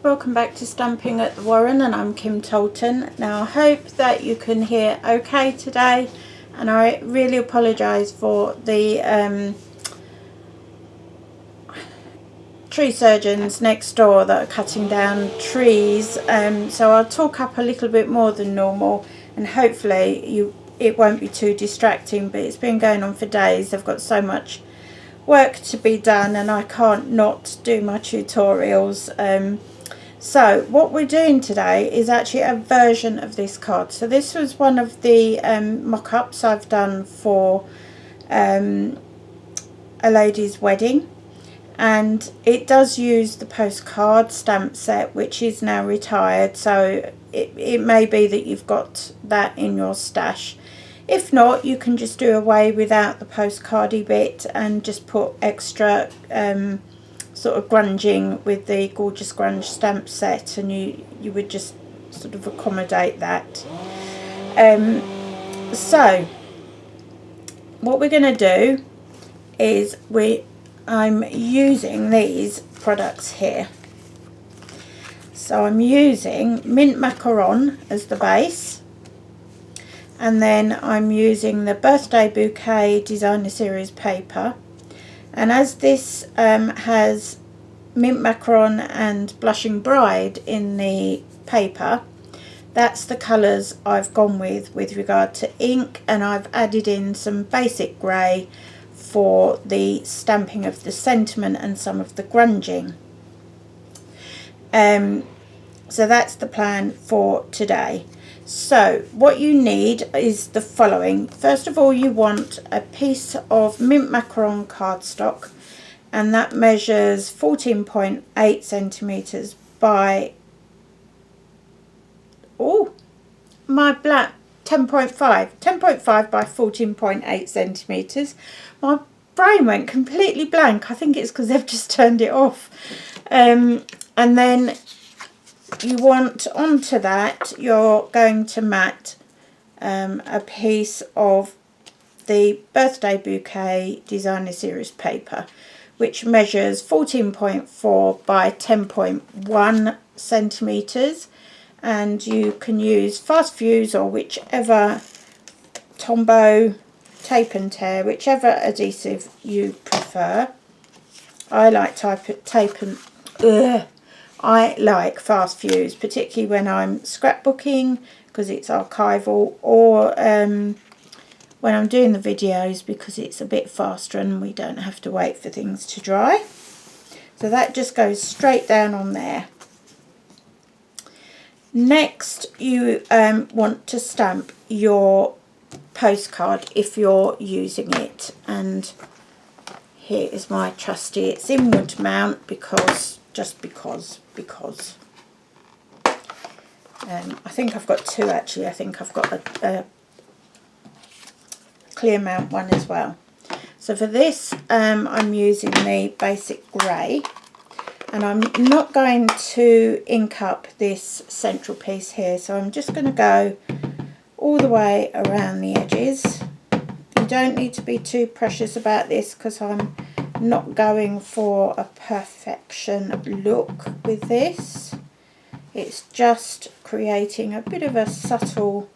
Welcome back to Stamping at the Warren, and I'm Kim Tolton. Now I hope that you can hear okay today, and I really apologise for the tree surgeons next door that are cutting down trees, so I'll talk up a little bit more than normal, and hopefully it won't be too distracting, but it's been going on for days. I've got so much work to be done and I can't not do my tutorials. So what we're doing today is actually a version of this card. So this was one of the mock-ups I've done for a lady's wedding, and it does use the Postcard stamp set, which is now retired, so it may be that you've got that in your stash. If not, you can just do away without the postcardy bit and just put extra sort of grunging with the Gorgeous Grunge stamp set, and you would just sort of accommodate that. So what we're going to do is I'm using these products here. So I'm using mint macaron as the base, and then I'm using the Birthday Bouquet Designer Series paper. And as this has mint macaron and blushing bride in the paper, that's the colours I've gone with regard to ink, and I've added in some basic grey for the stamping of the sentiment and some of the grunging. So that's the plan for today. So what you need is the following. First of all, you want a piece of mint macaron cardstock, and that measures 14.8 centimetres by 10.5 by 14.8 centimetres. My brain went completely blank. I think it's because they've just turned it off. And then you want onto that, you're going to mat a piece of the Birthday Bouquet Designer Series paper, which measures 14.4 by 10.1 centimetres, and you can use fast fuse or whichever Tombow tape and tear, whichever adhesive you prefer. I like I like fast fuse, particularly when I'm scrapbooking because it's archival, or when I'm doing the videos because it's a bit faster and we don't have to wait for things to dry. So that just goes straight down on there. Next, you want to stamp your postcard if you're using it, and here is my trusty, it's in wood mount because I think I've got two actually. I think I've got a clear mount one as well. So for this I'm using the basic grey, and I'm not going to ink up this central piece here, so I'm just going to go all the way around the edges. You don't need to be too precious about this because I'm not going for a perfection look with this. It's just creating a bit of a subtle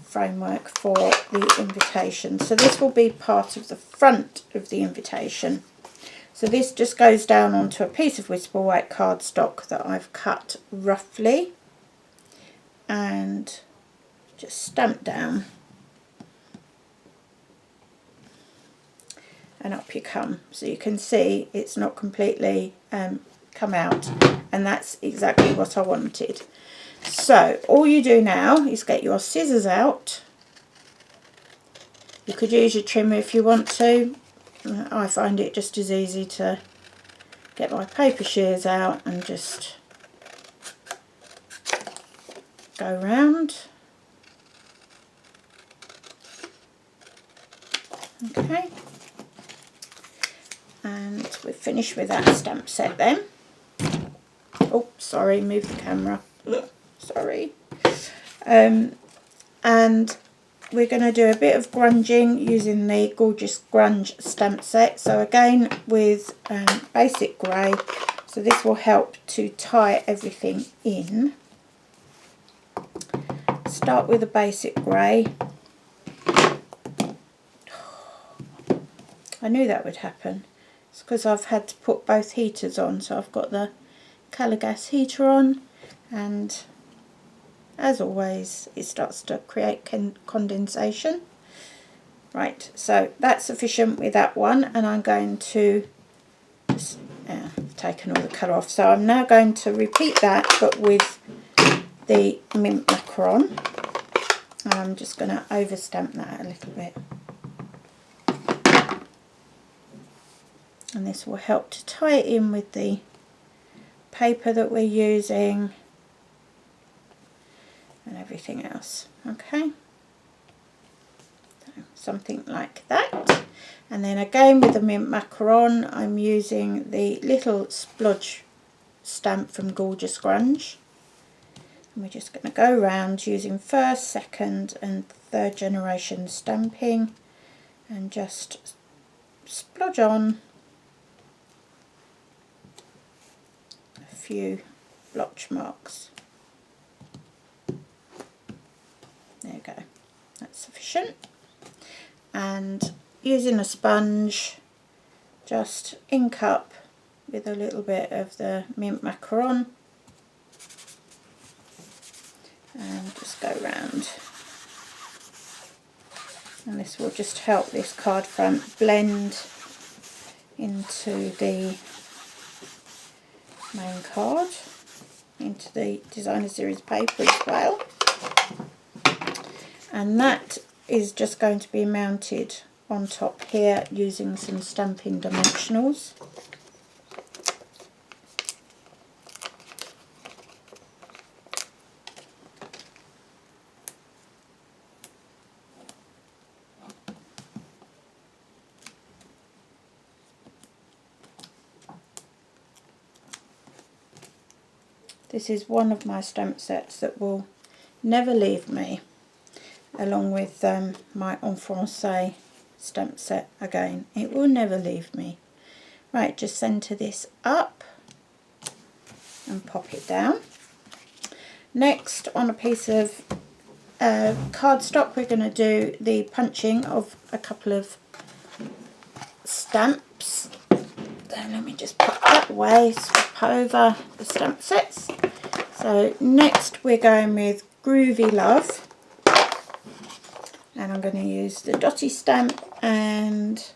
framework for the invitation. So this will be part of the front of the invitation. So this just goes down onto a piece of Whisper White cardstock that I've cut roughly and just stamp down, and up you come. So you can see it's not completely come out, and that's exactly what I wanted. So all you do now is get your scissors out. You could use your trimmer if you want to. I find it just as easy to get my paper shears out and just go round. Okay, and we're finished with that stamp set then. Oh, sorry, move the camera. Sorry. And we're going to do a bit of grunging using the Gorgeous Grunge stamp set. So again with basic grey. So this will help to tie everything in. Start with a basic grey. I knew that would happen. It's because I've had to put both heaters on. So I've got the colour gas heater on, and as always it starts to create condensation. Right, so that's sufficient with that one, and I'm going to just taken all the colour off. So I'm now going to repeat that, but with the mint macaron, and I'm just going to overstamp that a little bit. And this will help to tie it in with the paper that we're using and everything else. Okay, so something like that. And then again with the mint macaron, I'm using the little splodge stamp from Gorgeous Grunge. And we're just going to go around using first, second and third generation stamping and just splodge on a few blotch marks. There you go, that's sufficient. And using a sponge, just ink up with a little bit of the mint macaron and just go round. And this will just help this card front blend into the main card, into the designer series paper as well. And that is just going to be mounted on top here using some Stampin dimensionals. This is one of my stamp sets that will never leave me, along with my En Francais stamp set again. It will never leave me. Right, just centre this up and pop it down. Next, on a piece of cardstock, we're going to do the punching of a couple of stamps. So let me just put that away, swap over the stamp sets. So next we're going with Groovy Love, and I'm going to use the dotty stamp and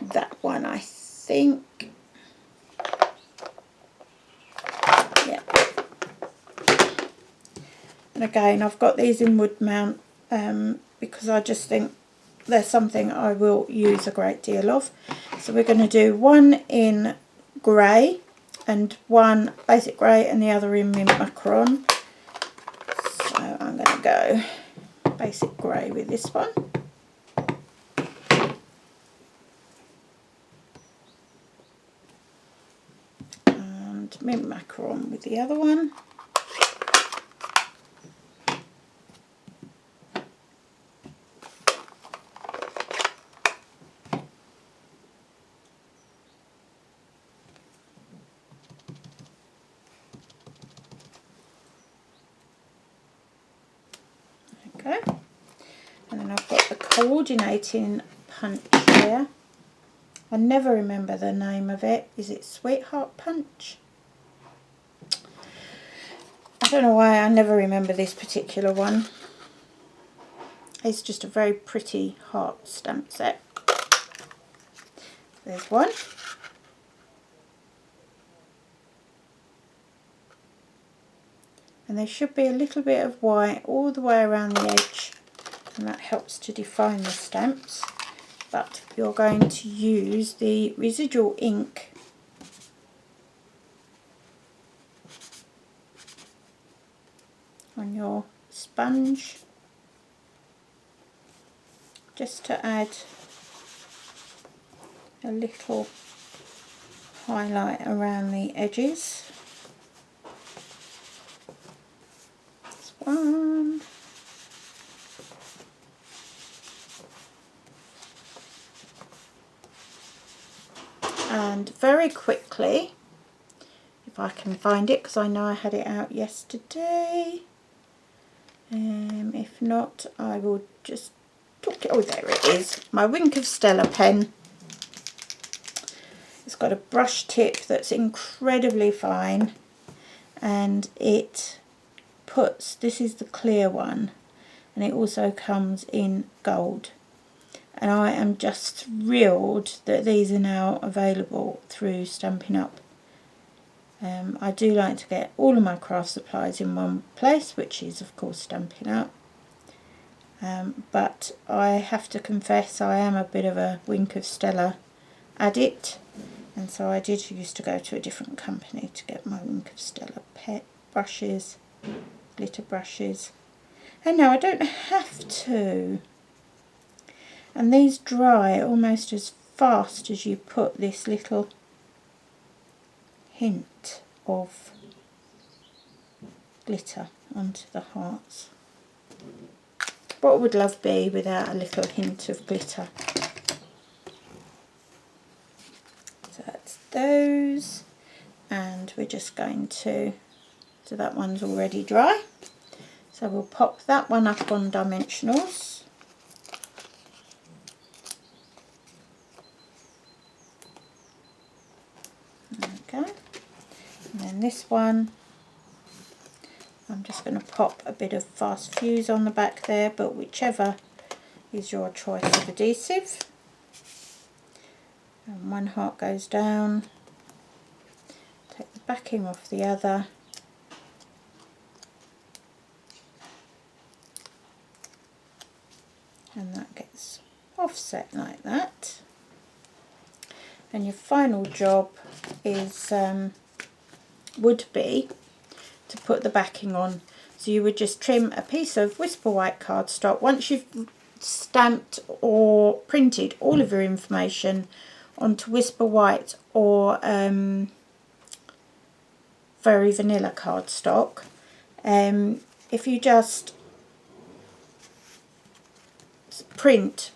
that one, I think. Yeah. And again, I've got these in wood mount because I just think they're something I will use a great deal of. So we're going to do one in grey and one basic grey and the other in mint macaron. So I'm going to go basic grey with this one. And mint macaron with the other one. Okay, and then I've got the coordinating punch here. I never remember the name of it. Is it Sweetheart Punch? I don't know why I never remember this particular one. It's just a very pretty heart stamp set. There's one. And there should be a little bit of white all the way around the edge, and that helps to define the stamps. But you're going to use the residual ink on your sponge just to add a little highlight around the edges. One. And very quickly if I can find it, because I know I had it out yesterday. If not, I will just talk it. Oh, there it is. My Wink of Stella pen. It's got a brush tip that's incredibly fine, and it puts, this is the clear one, and it also comes in gold. And I am just thrilled that these are now available through Stampin' Up. I do like to get all of my craft supplies in one place, which is of course Stampin' Up. But I have to confess I am a bit of a Wink of Stella addict, and so I did used to go to a different company to get my Wink of Stella pet brushes, glitter brushes, and now I don't have to. And these dry almost as fast as you put this little hint of glitter onto the hearts. What would love be without a little hint of glitter? So that's those, and we're just going to, so that one's already dry, so we'll pop that one up on dimensionals. Okay, and then this one, I'm just going to pop a bit of fast fuse on the back there, but whichever is your choice of adhesive. And one heart goes down, take the backing off the other, and that gets offset like that. And your final job is would be to put the backing on. So you would just trim a piece of Whisper White cardstock once you've stamped or printed all of your information onto Whisper White or very vanilla cardstock. If you just print,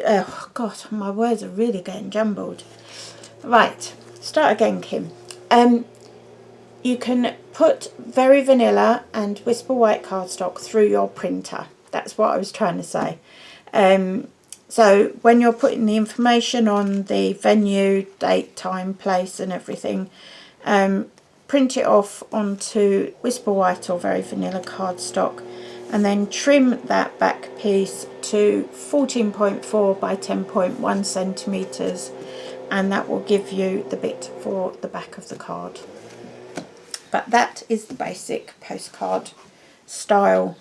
oh god, my words are really getting jumbled. Right, start again, Kim. You can put very vanilla and Whisper White cardstock through your printer. That's what I was trying to say. So when you're putting the information on the venue, date, time, place and everything, print it off onto Whisper White or very vanilla cardstock, and then trim that back piece to 14.4 by 10.1 centimetres, and that will give you the bit for the back of the card. But that is the basic postcard style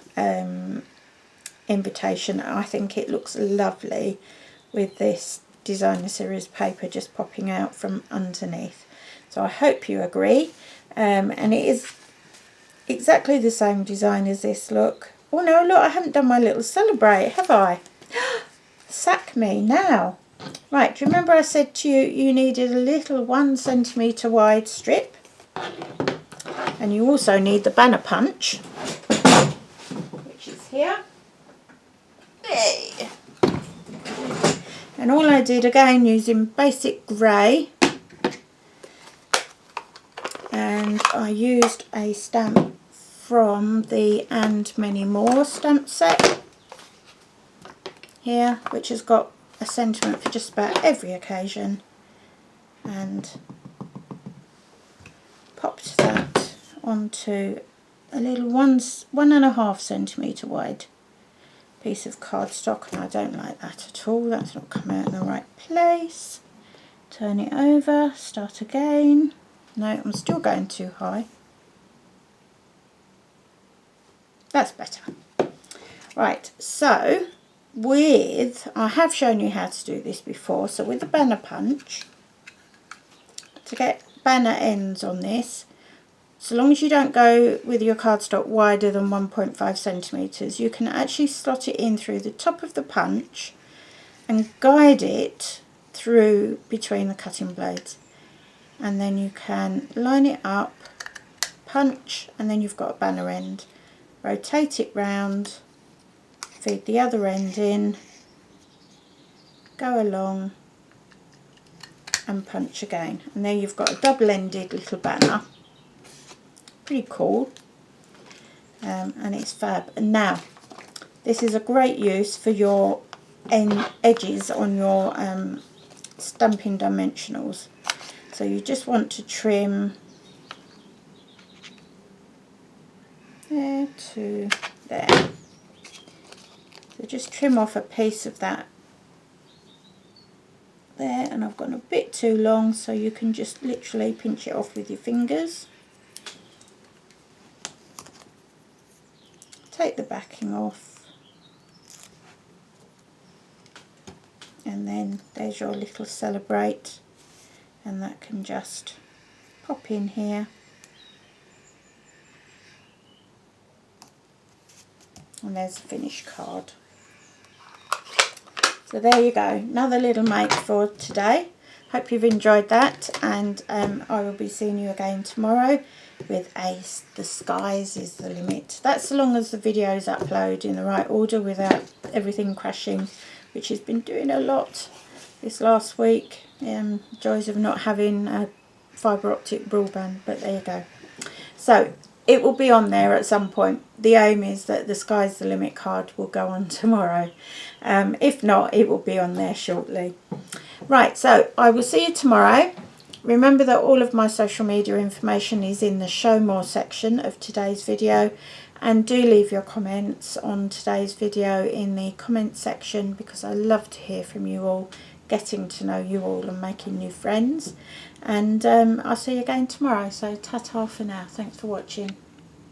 invitation. I think it looks lovely with this designer series paper just popping out from underneath. So I hope you agree. And it is exactly the same design as this, look. Oh no, look, I haven't done my little celebrate, have I? Sack me now. Right, do you remember I said to you, you needed a little 1 centimetre wide strip? And you also need the banner punch, which is here. Hey. And all I did, again, using basic grey, and I used a stamp from the And Many More stamp set here, which has got a sentiment for just about every occasion, and popped that onto a little 1.5 centimetre wide piece of cardstock, and I don't like that at all. That's not come out in the right place. Turn it over, start again. No, I'm still going too high. That's better. Right, so with, I have shown you how to do this before, so with the banner punch, to get banner ends on this, so long as you don't go with your cardstock wider than 1.5 centimetres, you can actually slot it in through the top of the punch and guide it through between the cutting blades. And then you can line it up, punch, and then you've got a banner end. Rotate it round, feed the other end in, go along and punch again. And there you've got a double-ended little banner. pretty cool, and it's fab. And now this is a great use for your edges on your Stampin' dimensionals. So you just want to trim there to there. So just trim off a piece of that there, and I've gone a bit too long, so you can just literally pinch it off with your fingers. Take the backing off, and then there's your little Celebrate, and that can just pop in here. And there's the finished card. So there you go, another little make for today. Hope you've enjoyed that, and I will be seeing you again tomorrow with The Skies is the Limit. That's so long as the videos upload in the right order without everything crashing, which has been doing a lot this last week. Joys of not having a fibre optic broadband, but there you go. So it will be on there at some point. The aim is that the Sky's the Limit card will go on tomorrow. If not, it will be on there shortly. Right, so I will see you tomorrow. Remember that all of my social media information is in the Show More section of today's video. And do leave your comments on today's video in the comments section, because I love to hear from you all, getting to know you all and making new friends. And I'll see you again tomorrow. So ta-ta for now. Thanks for watching.